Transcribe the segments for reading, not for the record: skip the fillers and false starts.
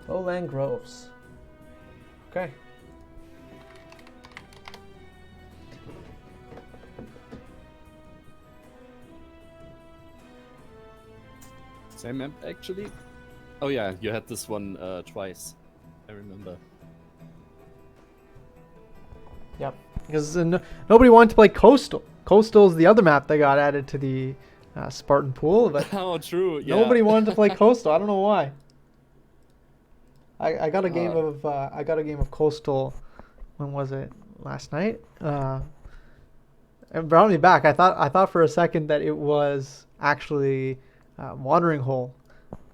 Lowland Groves. Okay. Same map, actually. Oh yeah, you had this one twice. I remember. Yep. Because nobody wanted to play Coastal. Coastal is the other map that got added to the Spartan pool, but Oh, true. Yeah. nobody wanted to play Coastal. I don't know why. I got a game of Coastal. When was it? Last night. It brought me back. I thought for a second that it was actually Watering Hole,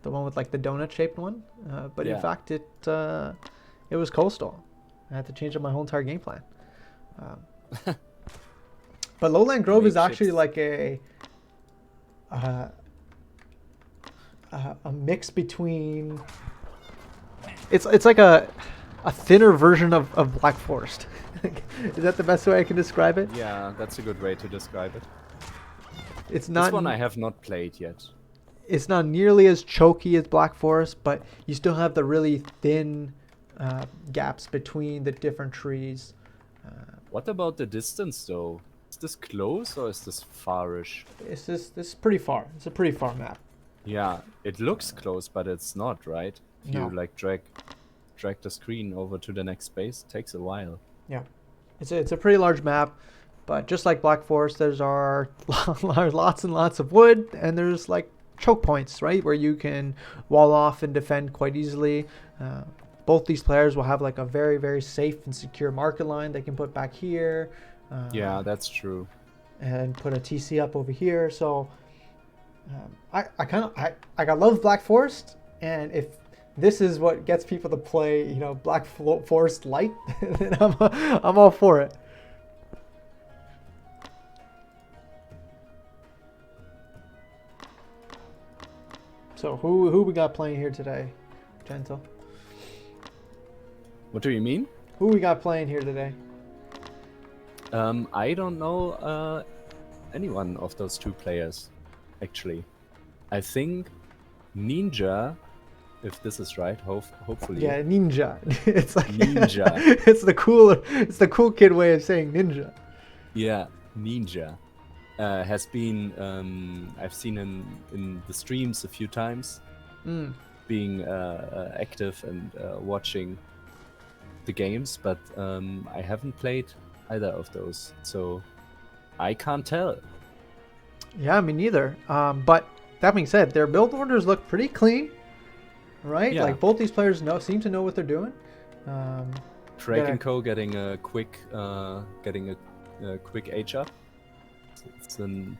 the one with like the donut shaped one. But in Yeah. fact, it was Coastal. I had to change up my whole entire game plan. But Lowland Grove is actually like a mix between. It's like a thinner version of Black Forest. Is that the best way I can describe it? Yeah, that's a good way to describe it. It's not. This one I have not played yet. It's not nearly as choky as Black Forest, but you still have the really thin gaps between the different trees. What about the distance, though? Is this close or is this farish? This is pretty far. It's a pretty far map. Yeah, it looks close, but it's not, right? If No. you like drag the screen over to the next space, it takes a while. Yeah, it's a pretty large map, but just like Black Forest, there's lots and lots of wood, and there's like choke points, right, where you can wall off and defend quite easily. Both these players will have like a very, very safe and secure market line they can put back here. Yeah, that's true. And put a TC up over here. So I love Black Forest, and if this is what gets people to play, Black Forest Light, then I'm all for it. So who we got playing here today, Gentle? What do you mean? Who we got playing here today? I don't know any one of those two players, actually. I think Neenja, if this is right, hopefully. Yeah, Neenja. It's like Neenja. It's the cool kid way of saying ninja. Yeah, Neenja. Has been, I've seen him in the streams a few times, being active and watching the games, but I haven't played either of those, so I can't tell. Yeah, me neither. But that being said, their build orders look pretty clean, right? Yeah. Like both these players seem to know what they're doing. KrakenKO getting a quick H up. And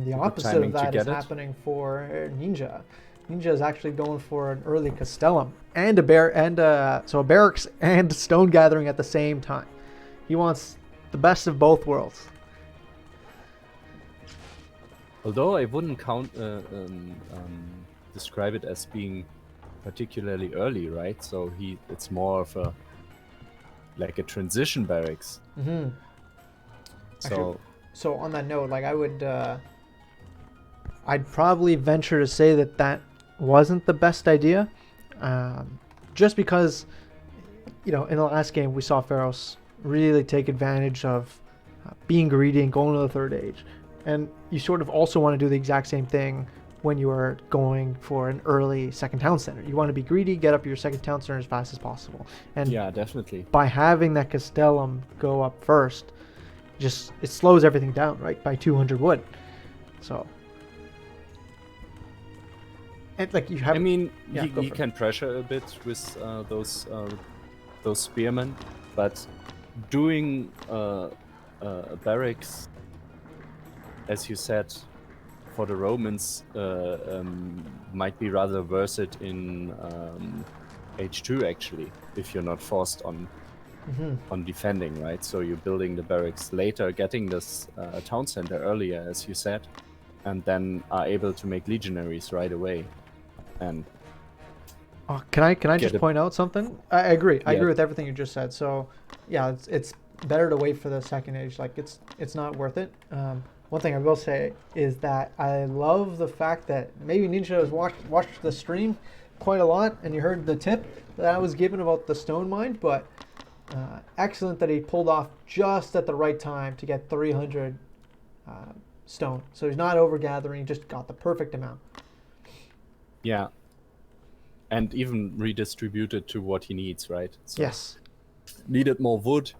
the opposite of that is happening for Neenja. Neenja is actually going for an early Castellum and a barracks and stone gathering at the same time. He wants the best of both worlds. Although I wouldn't describe it as being particularly early, right? So it's more of a transition barracks. Mm-hmm. So on that note, like I'd probably venture to say that wasn't the best idea, just because, in the last game we saw Pharos really take advantage of being greedy and going to the third age, and you sort of also want to do the exact same thing when you are going for an early second town center. You want to be greedy, get up your second town center as fast as possible, and yeah, definitely. By having that Castellum go up first, it slows everything down, right, by 200 wood. So, and like you have, I mean, yeah, he can pressure a bit with those spearmen, but doing barracks, as you said, for the Romans might be rather worth it in H2 actually, if you're not forced on defending, right? So you're building the barracks later, getting this town center earlier, as you said, and then are able to make legionaries right away. And can I just point out something? I agree. I agree with everything you just said. So yeah, it's better to wait for the second age. Like it's not worth it. One thing I will say is that I love the fact that maybe Neenja has watched the stream, quite a lot, and you heard the tip that I was given about the stone mine, but excellent that he pulled off just at the right time to get 300 stone. So he's not overgathering, he just got the perfect amount. Yeah. And even redistributed to what he needs, right? So Yes. needed more wood.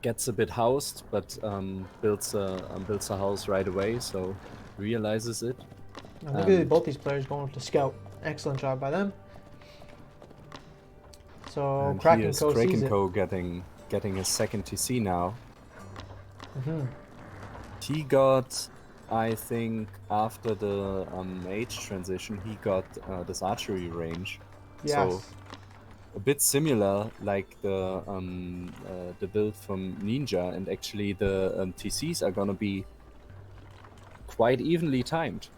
Gets a bit housed, but builds a house right away, so realizes it. Now look at both these players going to scout. Excellent job by them. So And KrakenKO here's sees it. KrakenKO getting his second TC now. Mm-hmm. He got, I think, after the age transition, he got this archery range. Yes. So a bit similar, like the build from Neenja, and actually the TCs are gonna be quite evenly timed.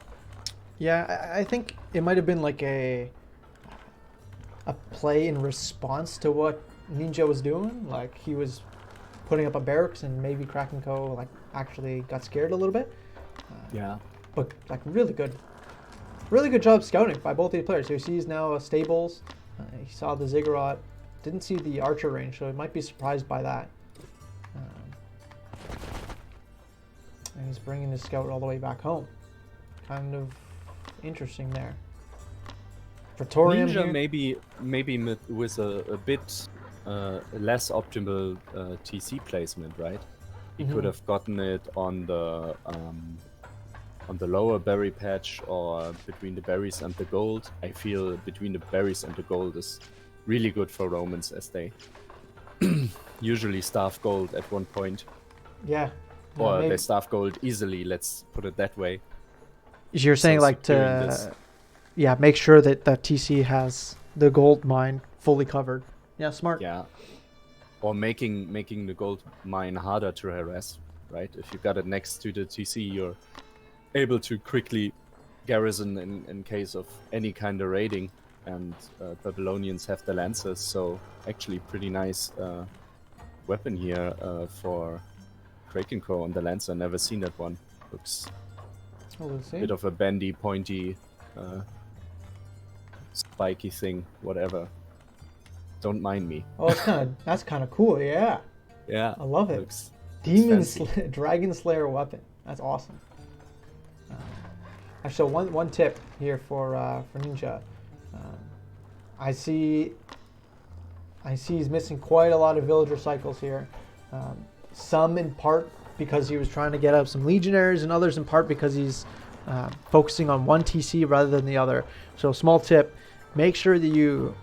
Yeah, I think it might have been like a play in response to what Neenja was doing. Like he was putting up a barracks, and maybe KrakenKO like actually got scared a little bit. Yeah. But like really good job scouting by both these players. So he sees now stables. He saw the ziggurat. Didn't see the archer range, so he might be surprised by that. And he's bringing his scout all the way back home. Kind of interesting there. Praetorium Neenja here. maybe with a bit less optimal TC placement, right? He could have gotten it on the lower berry patch or between the berries and the gold. I feel between the berries and the gold is really good for Romans, as they usually starve gold at one point. Yeah. Or maybe. they starve gold easily, let's put it that way. You're saying So like securing this- yeah, make sure that TC has the gold mine fully covered. Yeah, smart. Yeah. Or making the gold mine harder to harass, right? If you got it next to the TC, you're able to quickly garrison in case of any kind of raiding. And Babylonians have the lancers, so actually pretty nice weapon here for KrakenKO on the lancer. Never seen that one. Looks Oh, we'll see. bit of a bendy, pointy, spiky thing, whatever. Don't mind me. Oh, that's kind of cool. Yeah, Yeah, I love it. looks Demon fancy. Dragon Slayer weapon. That's awesome. Actually, one tip here for Neenja. I see he's missing quite a lot of villager cycles here. Some in part because he was trying to get up some legionaries, and others in part because he's focusing on one TC rather than the other. So small tip, make sure that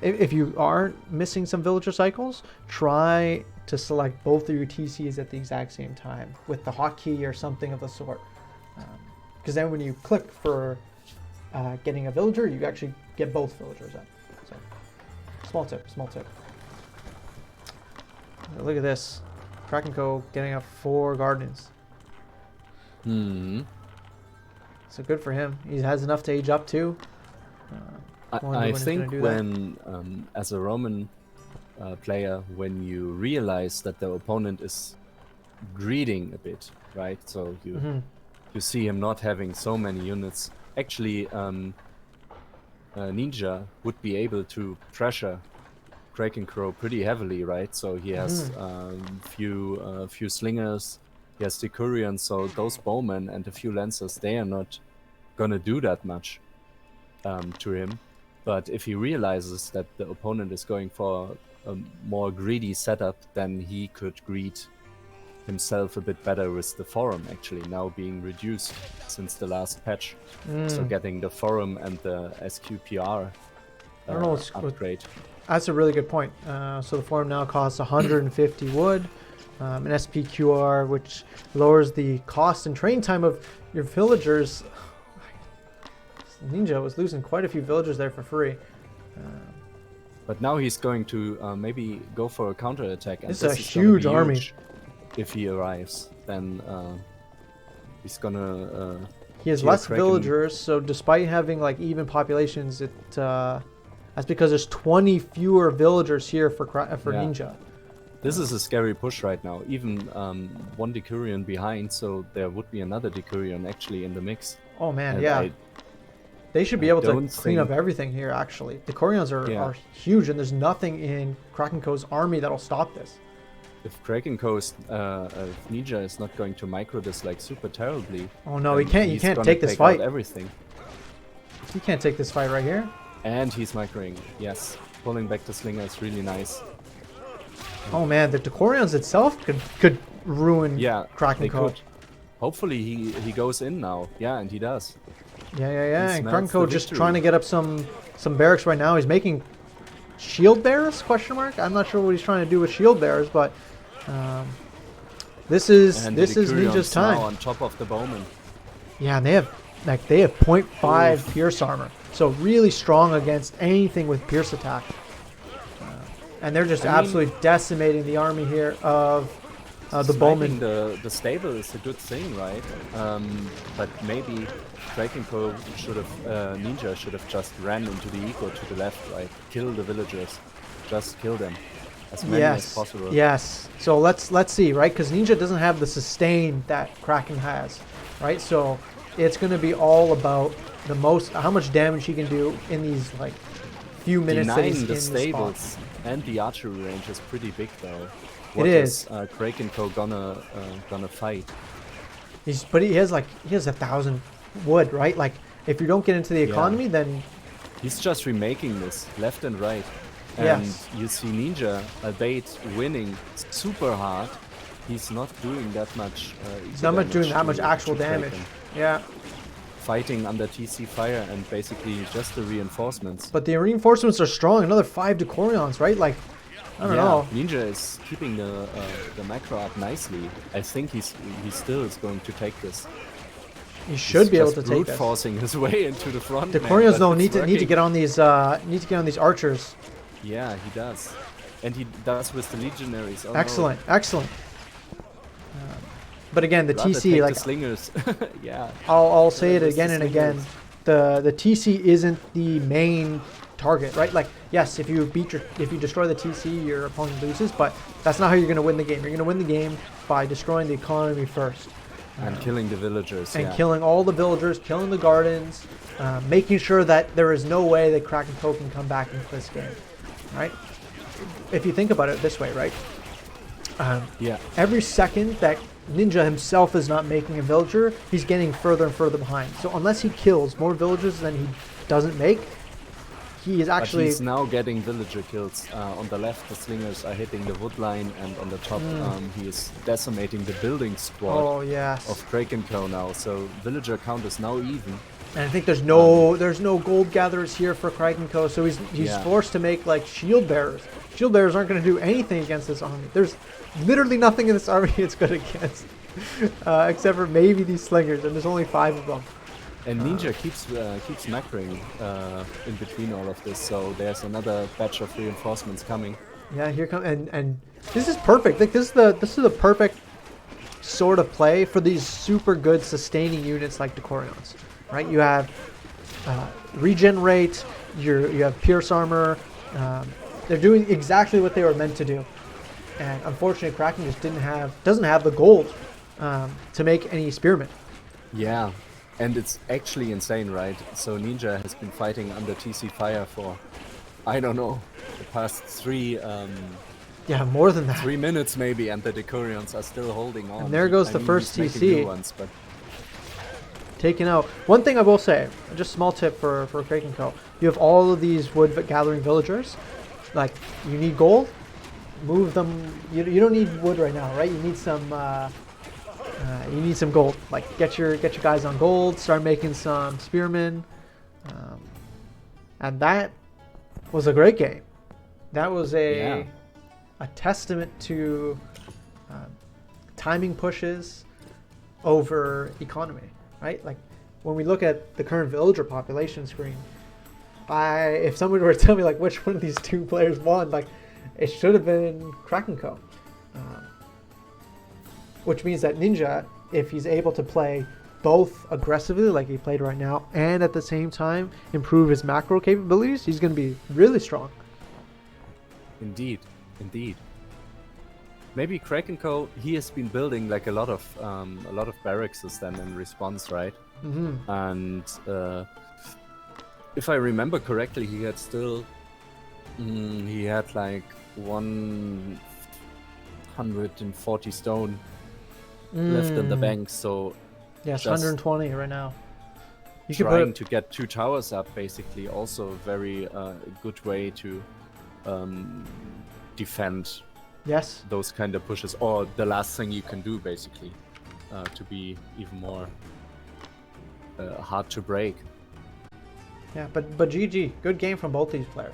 if you aren't missing some villager cycles, try to select both of your TCs at the exact same time with the hotkey or something of the sort. Because then when you click for getting a villager, you actually get both villagers up. So small tip. Look at this. KrakenKO getting up 4 guardians. So good for him. He has enough to age up too. I think when, as a Roman player, when you realize that the opponent is greeding a bit, right? So you see him not having so many units. Actually, Neenja would be able to pressure KrakenKO pretty heavily, right? So he has few slingers, he has Decurions, so those bowmen and a few lancers, they are not gonna do that much to him. But if he realizes that the opponent is going for a more greedy setup, then he could greet himself a bit better with the forum, actually now being reduced since the last patch. So getting the forum and the SQPR I don't know upgrade. That's a really good point. So the forum now costs 150 wood, an SPQR, which lowers the cost and train time of your villagers. Neenja was losing quite a few villagers there for free. But now he's going to maybe go for a counterattack. And This is a gonna huge be army. huge. If he arrives, then he's gonna... He has Tier less Kraken. villagers, so despite having like even populations, that's because there's 20 fewer villagers here for Neenja. This is a scary push right now. Even one Decurion behind, so there would be another Decurion actually in the mix. Oh man, And yeah. They should be I able to don't clean up think- everything here, actually. The Koreans Yeah. are huge, and there's nothing in KrakenKo's army that'll stop this. If KrakenKo's if Neenja is not going to micro this like super terribly. Oh no, he then can't. You he's can't gonna take this out fight. everything. He can't take this fight right here. And he's microing. Yes, pulling back the slinger is really nice. Oh man, the Koreans itself could ruin Yeah, they KrakenKo. could. Hopefully he goes in now. Yeah, and he does. Yeah. He And smells KrakenKo the just victory. trying to get up some barracks right now. He's making shield bearers? Question mark. I'm not sure what he's trying to do with shield bearers, but this is And this the is Decurions Ninja's now time. on top of the bowman. Yeah, and they have 0.5 Oof. pierce armor, so really strong against anything with pierce attack. And they're just I mean- absolutely decimating the army here of the Sniping bowman. the stable is a good thing, right? But maybe KrakenKo should have Neenja should have just ran into the eco to the left, right? Kill the villagers, just kill them as many as Yes, possible. yes. So let's see, right? Because Neenja doesn't have the sustain that Kraken has, right? So it's going to be all about how much damage he can do in these like few minutes that he's Denying in the the spot. stables and the archery range is pretty big, though. It is. KrakenKo gonna fight? But he has 1,000 wood, right? Like if you don't get into the Yeah. economy, then He's just remaking this left and right. And Yes. you see Neenja, albeit winning super hard, he's not doing that much. he's not much doing that much actual to damage. Kraken. Yeah, Fighting under TC fire and basically just the reinforcements. but the reinforcements are strong. Another 5 Decorions, right? Like I don't know. Neenja is keeping the macro up nicely. I think he still is going to take this. He should be able Just to take brute this. forcing his way into the front. The man, Decorions but though it's need to working. get on these archers. Yeah, he does, and he does with the legionaries. Oh, no. Excellent, excellent. But again, the Rather TC, take like the slingers. Yeah. I'll say it With again the and again, slingers. the TC isn't the main target, right? Like yes, if you destroy the TC, your opponent loses, but that's not how you're going to win the game. You're going to win the game by destroying the economy first. And killing the villagers. And yeah. killing all the villagers, killing the gardens, making sure that there is no way that KrakenKo can come back into this game, right? If you think about it this way, right? Yeah. Every second that Neenja himself is not making a villager, he's getting further and further behind. So unless he kills more villagers than he doesn't make, he is But actually... he's now getting villager kills. On the left, the slingers are hitting the wood line, and on the top, he is decimating the building squad Oh, yes. of KrakenKo now. So villager count is now even. And I think there's no gold gatherers here for KrakenKo, so he's Yeah. forced to make like shield bearers. Shield bearers aren't going to do anything against this army. There's literally nothing in this army it's good against, except for maybe these slingers, and there's only 5 of them. And Neenja keeps macroing in between all of this, so there's another batch of reinforcements coming. Yeah, here come and this is perfect. Like this is the perfect sort of play for these super good sustaining units like Decorions, right? You have regen rate, you have pierce armor. They're doing exactly what they were meant to do, and unfortunately, Kraken just doesn't have the gold to make any spearmen. Yeah, and it's actually insane, right? So Neenja has been fighting under TC fire for, I don't know, the past 3 Yeah, more than that. 3 minutes maybe, and the Decurions are still holding on. And there goes I the mean, first he's making TC. new ones, but Taken out. One thing I will say, just small tip for KrakenKo. You have all of these wood gathering villagers. Like, you need gold, move them. You don't need wood right now, right? You need some gold. Like, get your guys on gold. Start making some spearmen, and that was a great game. That was a testament to timing pushes over economy, right? Like when we look at the current villager population screen, if someone were to tell me like which one of these 2 players won, like it should have been KrakenKo. Which means that Neenja, if he's able to play both aggressively like he played right now and at the same time improve his macro capabilities, he's going to be really strong. indeed. Maybe KrakenKo, he has been building like a lot of barracks then in response, right? Mm-hmm. And if I remember correctly, he had still he had like 140 stone left in the bank, so Yes, just 120 right now. You could trying put to get 2 towers up, basically, also a very good way to defend yes. those kind of pushes, or the last thing you can do, basically, to be even more hard to break. Yeah, but GG, good game from both these players.